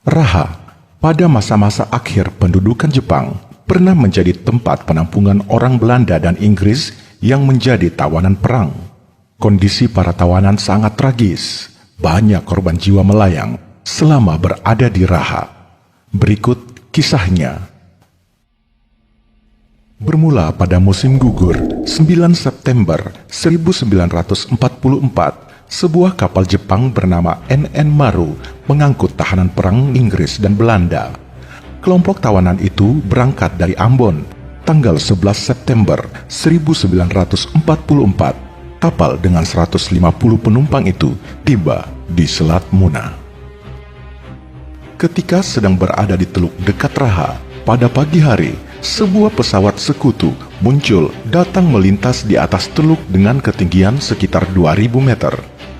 Raha, pada masa-masa akhir pendudukan Jepang, pernah menjadi tempat penampungan orang Belanda dan Inggris yang menjadi tawanan perang. Kondisi para tawanan sangat tragis. Banyak korban jiwa melayang selama berada di Raha. Berikut kisahnya. Bermula pada musim gugur 9 September 1944, sebuah kapal Jepang bernama NN Maru mengangkut tahanan perang Inggris dan Belanda. Kelompok tawanan itu berangkat dari Ambon, tanggal 11 September 1944. Kapal dengan 150 penumpang itu tiba di Selat Muna. Ketika sedang berada di teluk dekat Raha, pada pagi hari, sebuah pesawat sekutu muncul datang melintas di atas teluk dengan ketinggian sekitar 2000 meter.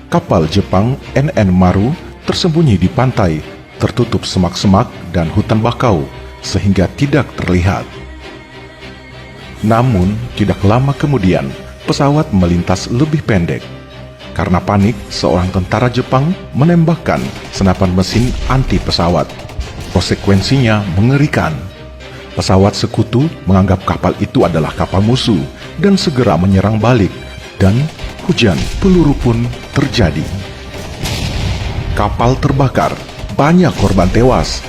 Kapal Jepang NN Maru tersembunyi di pantai, tertutup semak-semak dan hutan bakau, sehingga tidak terlihat. Namun, tidak lama kemudian, pesawat melintas lebih pendek. Karena panik, seorang tentara Jepang menembakkan senapan mesin anti pesawat. Konsekuensinya mengerikan. Pesawat sekutu menganggap kapal itu adalah kapal musuh dan segera menyerang balik, dan hujan peluru pun terjadi. Kapal terbakar, banyak korban tewas.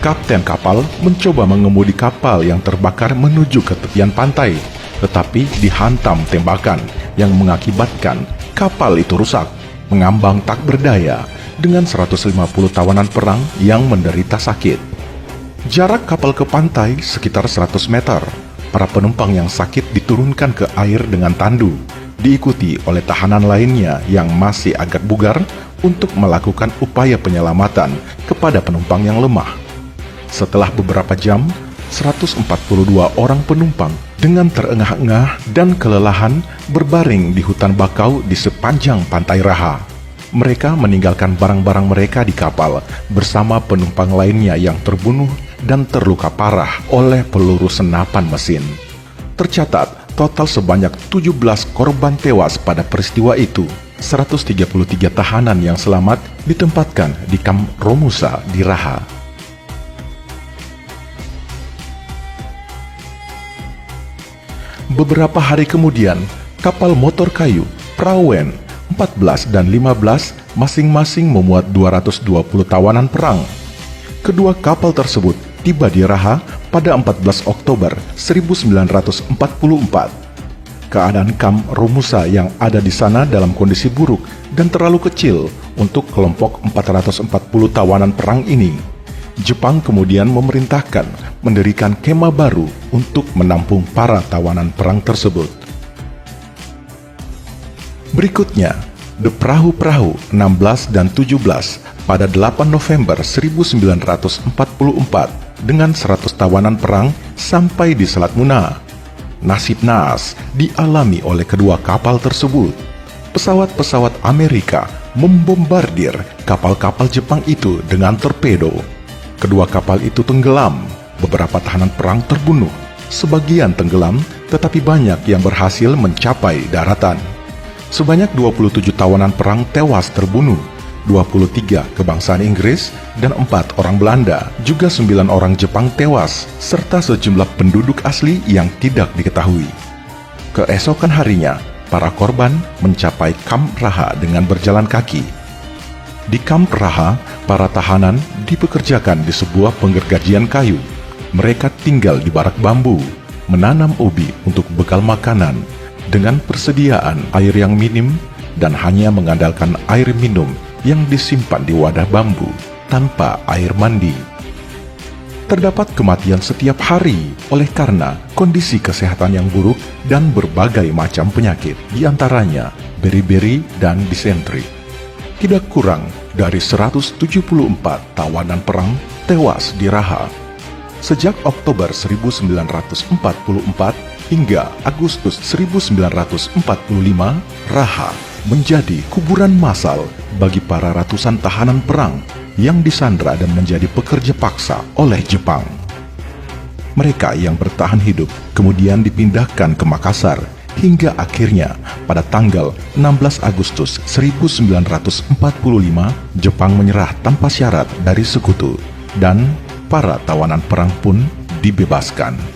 Kapten kapal mencoba mengemudi kapal yang terbakar menuju ke tepian pantai, tetapi dihantam tembakan yang mengakibatkan kapal itu rusak, mengambang tak berdaya dengan 150 tawanan perang yang menderita sakit. Jarak kapal ke pantai sekitar 100 meter. Para penumpang yang sakit diturunkan ke air dengan tandu, diikuti oleh tahanan lainnya yang masih agak bugar untuk melakukan upaya penyelamatan kepada penumpang yang lemah. Setelah beberapa jam, 142 orang penumpang dengan terengah-engah dan kelelahan berbaring di hutan bakau di sepanjang pantai Raha. Mereka meninggalkan barang-barang mereka di kapal bersama penumpang lainnya yang terbunuh dan terluka parah oleh peluru senapan mesin. Tercatat total sebanyak 17 korban tewas pada peristiwa itu. 133 tahanan yang selamat ditempatkan di kamp Romusa di Raha. Beberapa hari kemudian, kapal motor kayu Prawen 14 dan 15 masing-masing memuat 220 tawanan perang. Kedua kapal tersebut tiba di Raha pada 14 Oktober 1944. Keadaan kamp Romusa yang ada di sana dalam kondisi buruk dan terlalu kecil untuk kelompok 440 tawanan perang ini. Jepang kemudian memerintahkan mendirikan kemah baru untuk menampung para tawanan perang tersebut. Berikutnya, The Perahu-Perahu 16 dan 17 pada 8 November 1944 dengan 100 tawanan perang sampai di Selat Muna. Nasib naas dialami oleh kedua kapal tersebut. Pesawat-pesawat Amerika membombardir kapal-kapal Jepang itu dengan torpedo. Kedua kapal itu tenggelam, beberapa tahanan perang terbunuh, sebagian tenggelam, tetapi banyak yang berhasil mencapai daratan. Sebanyak 27 tawanan perang tewas terbunuh, 23 kebangsaan Inggris dan 4 orang Belanda, juga 9 orang Jepang tewas, serta sejumlah penduduk asli yang tidak diketahui. Keesokan harinya, para korban mencapai kamp Raha dengan berjalan kaki. Di kamp Raha, para tahanan dipekerjakan di sebuah penggergajian kayu. Mereka tinggal di barak bambu, menanam ubi untuk bekal makanan, dengan persediaan air yang minim dan hanya mengandalkan air minum yang disimpan di wadah bambu tanpa air mandi. Terdapat kematian setiap hari oleh karena kondisi kesehatan yang buruk dan berbagai macam penyakit, diantaranya beri-beri dan disentri. Tidak kurang dari 174 tawanan perang tewas di Raha. Sejak Oktober 1944 hingga Agustus 1945, Raha menjadi kuburan massal bagi para ratusan tahanan perang yang disandra dan menjadi pekerja paksa oleh Jepang. Mereka yang bertahan hidup kemudian dipindahkan ke Makassar hingga akhirnya pada tanggal 16 Agustus 1945 Jepang menyerah tanpa syarat dari sekutu dan para tawanan perang pun dibebaskan.